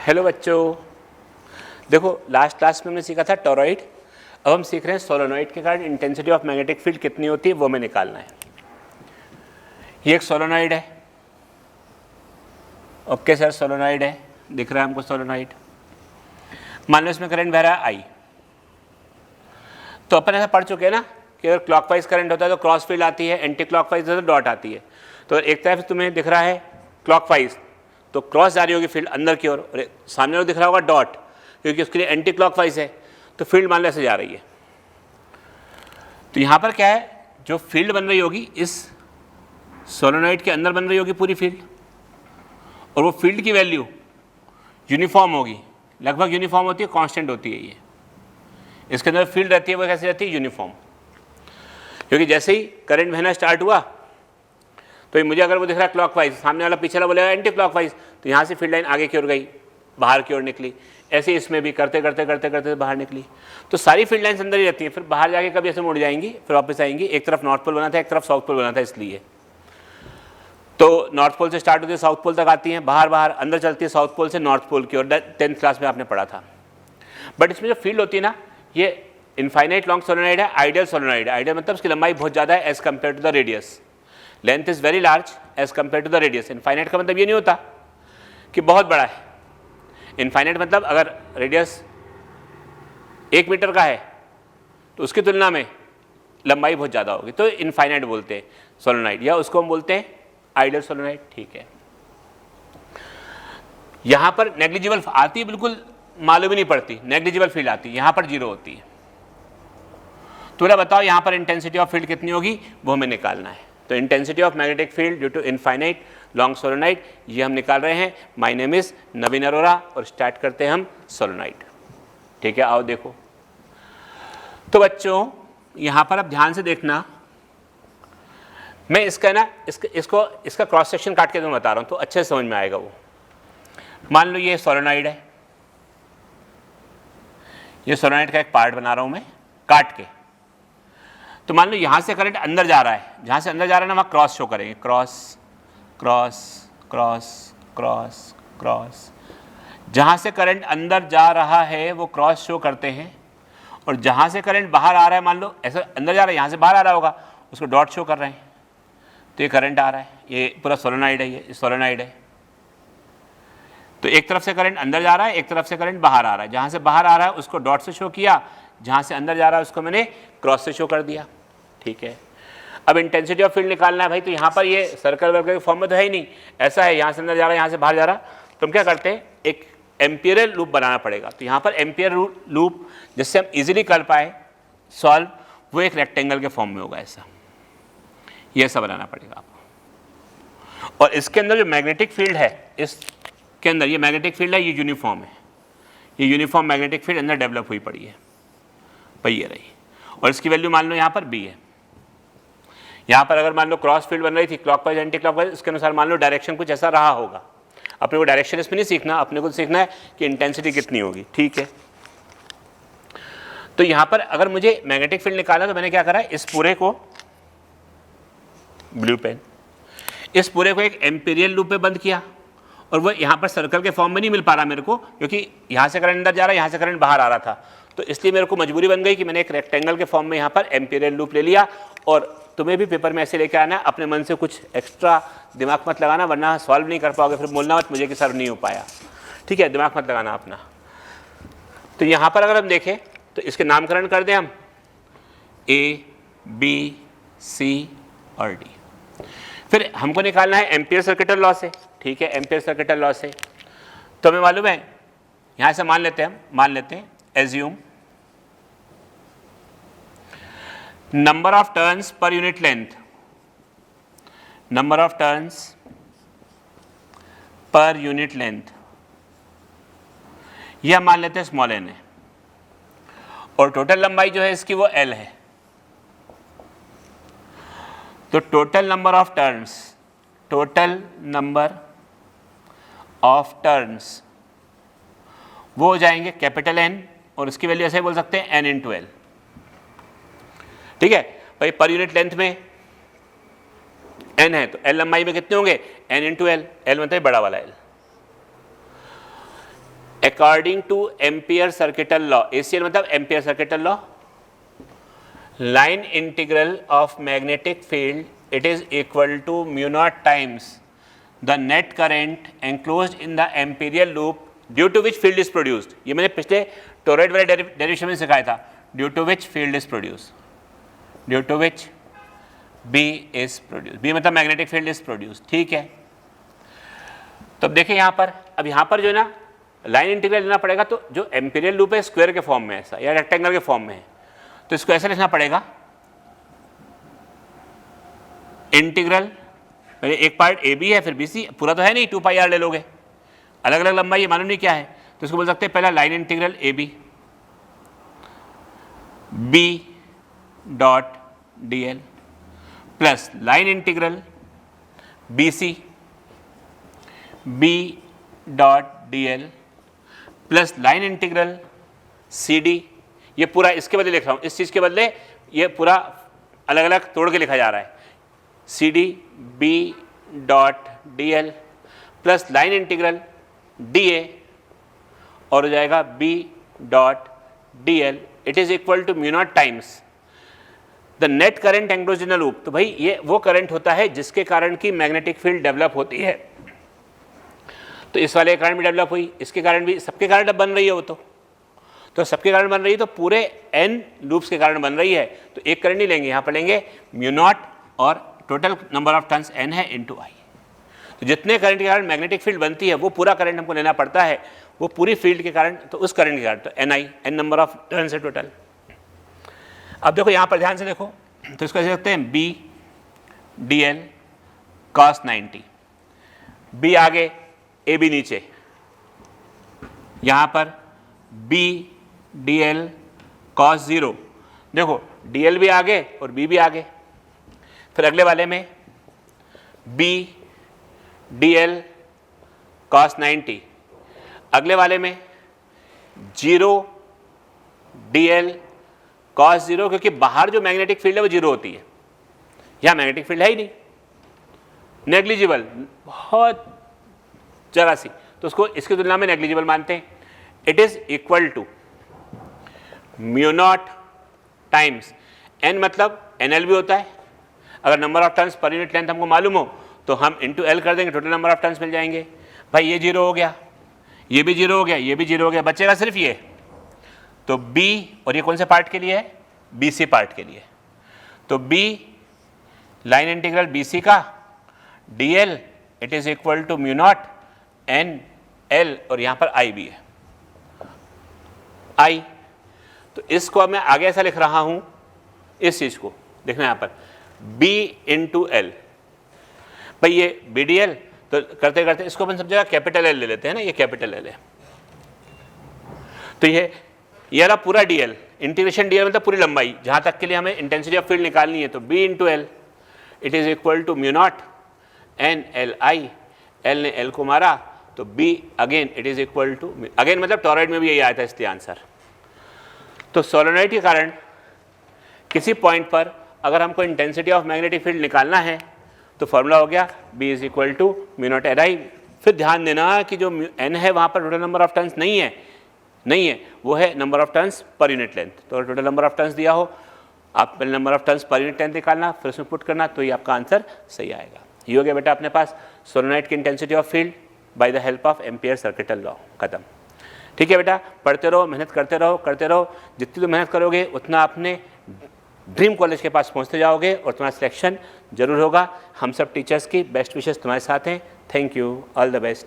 Hello बच्चों, देखो last class में हमने सीखा था टॉरॉइड। अब हम सीख रहे हैं सोलेनॉइड के कारण इंटेंसिटी ऑफ मैग्नेटिक फील्ड कितनी होती है वो हमें निकालना है। ये एक सोलेनॉइड है। ओके सर, सोलेनॉइड है, दिख रहा है हमको सोलेनॉइड। मान लो इसमें करंट बह रहा है आई। तो अपन ऐसा पढ़ चुके हैं ना कि अगर क्लॉकवाइज करंट होता है तो क्रॉस फील्ड आती है, एंटी क्लॉकवाइज तो डॉट आती है। तो एक तरफ तुम्हें दिख रहा है क्लॉकवाइज तो क्रॉस जा रही होगी फील्ड अंदर की ओर, और सामने दिख रहा होगा डॉट क्योंकि उसके लिए एंटी क्लॉकवाइज है। तो फील्ड मान लो ऐसे जा रही है। तो यहाँ पर क्या है, जो फील्ड बन रही होगी इस सोलेनॉइड के अंदर बन रही होगी पूरी फील्ड, और वो फील्ड की वैल्यू यूनिफॉर्म होगी, लगभग यूनिफॉर्म होती है, कांस्टेंट होती है। ये इसके अंदर फील्ड रहती है वो कैसे रहती है, यूनिफॉर्म। क्योंकि जैसे ही करंट बहना स्टार्ट हुआ तो मुझे अगर वो दिख रहा है क्लॉकवाइज, सामने वाला पीछे वाला बोलेगा एंटी क्लॉकवाइज, तो यहाँ से फील्ड लाइन आगे की ओर गई, बाहर की ओर निकली। ऐसे इसमें भी करते करते करते करते बाहर निकली। तो सारी फील्ड लाइन्स अंदर ही रहती हैं, फिर बाहर जाके कभी ऐसे मुड़ जाएंगी, फिर वापस आएंगी। एक तरफ नॉर्थ पोल बना था, एक तरफ साउथ पोल बना था, इसलिए तो नॉर्थ पोल से स्टार्ट होती है साउथ पोल तक आती हैं, बाहर बाहर अंदर चलती है साउथ पोल से नॉर्थ पोल की ओर। 10th क्लास में आपने पढ़ा था। बट इसमें जो फील्ड होती है ना, ये इनफाइनाइट लॉन्ग सोलेनॉइड है, आइडियल सोलेनॉइड है। आइडियल मतलब उसकी लंबाई बहुत ज़्यादा है as compare to the radius. Length is very large as compare to the radius. Infinite का मतलब ये नहीं होता कि बहुत बड़ा है। इनफाइनाइट मतलब अगर रेडियस 1 मीटर का है तो उसकी तुलना में लंबाई बहुत ज़्यादा होगी, तो इनफाइनाइट बोलते हैं सोलेनॉइड, या उसको हम बोलते हैं आइडियल सोलेनॉइड। ठीक है, यहां पर नेग्लिजिबल आती है, बिल्कुल मालूम ही नहीं पड़ती, नेग्लिजिबल फील्ड आती है, यहां पर जीरो होती है। तो मेरा बताओ यहां पर इंटेंसिटी ऑफ फील्ड कितनी होगी वो हमें निकालना है। तो intensity of magnetic field due to infinite long solenoid ये हम निकाल रहे हैं। My name is Naveen Arora और स्टार्ट करते हैं हम सोलेनॉइड। ठीक है, आओ देखो। तो बच्चों यहां पर आप ध्यान से देखना, मैं इसका ना इसका क्रॉस सेक्शन काट के तुम्हें बता रहा हूं तो अच्छे से समझ में आएगा वो। मान लो ये सोलेनॉइड है, ये सोलेनॉइड का एक पार्ट बना रहा हूं मैं काट के। तो मान लो यहां से करंट अंदर जा रहा है, जहां से अंदर जा रहा है ना वहां क्रॉस शो करेंगे, cross cross cross cross cross. जहां से करंट अंदर जा रहा है वो क्रॉस शो करते हैं, और जहां से करंट बाहर आ रहा है, मान लो ऐसा अंदर जा रहा है यहां से बाहर आ रहा होगा, उसको डॉट शो कर रहे हैं। तो ये करंट आ रहा है, ये पूरा सोलेनॉइड है, ये सोलेनॉइड है। तो एक तरफ से करंट अंदर जा रहा है, एक तरफ से करंट बाहर आ रहा है। जहां से बाहर आ रहा है उसको डॉट से शो किया, जहां से अंदर जा रहा है उसको मैंने क्रॉस से शो कर दिया। ठीक है, अब इंटेंसिटी ऑफ फील्ड निकालना है भाई। तो यहाँ पर ये सर्कल वर्कल के फॉर्म में तो है ही नहीं, ऐसा है यहाँ से अंदर जा रहा है यहाँ से बाहर जा रहा। तो हम क्या करते हैं, एक एम्पियरल लूप बनाना पड़ेगा। तो यहाँ पर एम्पियर लूप जिससे हम इजीली कर पाए सॉल्व, वो एक रेक्टेंगल के फॉर्म में होगा, ऐसा ये ऐसा बनाना पड़ेगा आपको। और इसके अंदर जो मैग्नेटिक फील्ड है, इसके अंदर ये मैग्नेटिक फील्ड है, ये यूनिफॉर्म है, ये यूनिफॉर्म मैग्नेटिक फील्ड अंदर डेवलप हुई पड़ी है भाई, ये रही। और इसकी वैल्यू मान लो यहाँ पर बी है। यहाँ पर अगर मान लो क्रॉस फील्ड बन रही थी क्लॉकवाइज एंटी क्लॉकवाइज, उसके अनुसार मान लो डायरेक्शन कुछ ऐसा रहा होगा। अपने को डायरेक्शन इसमें नहीं सीखना, अपने को सीखना है कि इंटेंसिटी कितनी होगी। ठीक है, तो यहाँ पर अगर मुझे मैग्नेटिक फील्ड निकालना तो मैंने क्या करा, इस पूरे को ब्लू पेन, इस पूरे को एक एम्पीरियल लूप पे बंद किया। और वो यहाँ पर सर्कल के फॉर्म में नहीं मिल पा रहा मेरे को, क्योंकि यहाँ से करंट अंदर जा रहा है, यहाँ से करंट बाहर आ रहा था। तो इसलिए मेरे को मजबूरी बन गई कि मैंने एक रेक्टेंगल के फॉर्म में यहाँ पर एम्पीरियल लूप ले लिया। और तुम्हें भी पेपर में ऐसे लेके आना, अपने मन से कुछ एक्स्ट्रा दिमाग मत लगाना, वरना सॉल्व नहीं कर पाओगे, फिर बोलना मत मुझे कि सर नहीं हो पाया। ठीक है, दिमाग मत लगाना अपना। तो यहाँ पर अगर हम देखें तो इसके नामकरण कर दें हम ए, बी, सी और डी। फिर हमको निकालना है एम्पियर सर्किटल लॉ से। ठीक है, एम्पियर सर्किटल लॉ से तो हमें मालूम है, यहाँ से मान लेते हैं assume number of turns per unit length, number of turns per unit length, ये हम मान लेते हैं स्मॉल एन है, और टोटल लंबाई जो है इसकी वो एल है। तो total number of turns, total number of turns वो हो जाएंगे कैपिटल एन, और उसकी वैल्यू ऐसे बोल सकते हैं एन इंटू एल। ठीक है भाई, पर यूनिट लेंथ में एन है तो एल लंबाई में कितने होंगे, एन इंटू एल। एल मतलब बड़ा वाला L. According to ampere circuital law, ACL मतलब ampere circuital law, line integral of magnetic field it is equal to mu not times the net current enclosed in the amperial loop due to which field is produced. ये मैंने पिछले toroid वाले derivation में सिखाया था, due to which field is produce, due to which B is produce, B मतलब magnetic field is produce. ठीक है, तो अब देखिए यहाँ पर, अब यहाँ पर जो है ना लाइन इंटीग्रल लेना पड़ेगा, तो जो एम्पीरियल लूप है स्क्वायर के फॉर्म में ऐसा या रेक्टेंगल के फॉर्म में है, तो इसको ऐसे लिखना पड़ेगा, इंटीग्रल पहले एक पार्ट ए बी है फिर बी सी, पूरा तो है नहीं, 2 पाई आर ले लोगे, अलग अलग लंबाई ये मालूम नहीं क्या है, तो इसको बोल सकते हैं पहला line integral A B B dot D L plus line integral B C B dot D L plus line integral C D. ये पूरा इसके बदले लिख रहा हूँ, इस चीज़ के बदले ये पूरा अलग अलग तोड़ के लिखा जा रहा है, C D B dot D L plus line integral D A और हो जाएगा B dot D L, it is equal to mu not times the net current enclosed in a loop. तो भाई ये वो करंट होता है जिसके कारण की मैग्नेटिक फील्ड डेवलप होती है, तो इस वाले कारण भी डेवलप हुई, इसके कारण भी, सबके कारण बन रही है वो तो सबके कारण बन रही है, तो पूरे n लूप्स के कारण बन रही है, तो एक करंट नहीं लेंगे, यहाँ पर लेंगे म्यू नॉट और total number of turns n है इनटू आई। तो जितने करंट के कारण मैग्नेटिक फील्ड बनती है वो पूरा करंट हमको लेना पड़ता है, वो पूरी फील्ड के कारण, तो उस करंट के कारण, तो n नंबर ऑफ टर्न्स है टोटल। अब देखो यहाँ पर ध्यान से देखो, तो इसको ऐसे लिखते हैं B D L cos 90, B आगे ए बी नीचे, यहाँ पर बी डी एल कॉस 0, देखो डी एल भी आगे और बी भी आगे, फिर अगले वाले में बी डी एल कॉस 90, अगले वाले में 0 डी एल कॉस 0, क्योंकि बाहर जो मैग्नेटिक फील्ड है वो 0 होती है, यहाँ मैग्नेटिक फील्ड है ही नहीं, नेग्लिजिबल, बहुत जरा सी, तो उसको इसकी तुलना में नेग्लिजिबल मानते हैं। It is equal to mu not times n, मतलब NL भी होता है, अगर number of turns per unit length हमको मालूम हो तो हम इंटू L कर देंगे, टोटल नंबर ऑफ टर्न्स मिल जाएंगे। भाई ये 0 हो गया, ये भी 0 हो गया, ये भी 0 हो गया, बचेगा सिर्फ ये, तो B, और ये कौन से पार्ट के लिए है, BC पार्ट के लिए, तो B लाइन इंटीग्रल BC का DL it is equal to mu not N L, और यहाँ पर I भी है I, तो इसको मैं आगे ऐसा लिख रहा हूँ, इस चीज़ को देखना यहाँ पर B इंटू L, भाई ये BDL, तो करते करते इसको अपन सब जगह कैपिटल L ले लेते हैं ना, ये कैपिटल L है, तो ये रहा पूरा DL, इंटीग्रेशन DL मतलब पूरी लंबाई, जहाँ तक के लिए हमें इंटेंसिटी ऑफ फील्ड निकालनी है, तो B into L it is equal to mu not N L I, L ने L को मारा तो B again it is equal to, again मतलब टॉरॉइड में भी यही आया था इसलिए आंसर। तो सोलेनॉइड के कारण किसी पॉइंट पर अगर हमको इंटेंसिटी ऑफ मैग्नेटिक फील्ड निकालना है तो फॉर्मूला हो गया B is equal to mu not L I। फिर ध्यान देना कि जो N है वहाँ पर टोटल नंबर ऑफ टर्न्स नहीं है, वो है number of turns per unit length, तो टोटल नंबर ऑफ टर्न्स दिया हो, आप पहले number of turns per unit length निकालना, फिर उसमें पुट करना, तो ये आपका आंसर सही आएगा। ये हो गया बेटा अपने पास सोलेनॉइड की intensity of field by the help of ampere circuital law, खत्म। ठीक है बेटा, पढ़ते रहो, मेहनत करते रहो, जितनी तो मेहनत करोगे उतना अपने ड्रीम कॉलेज के पास पहुंचते जाओगे और तुम्हारा सिलेक्शन जरूर होगा। हम सब टीचर्स की बेस्ट विशेस तुम्हारे साथ हैं। Thank you, all the best.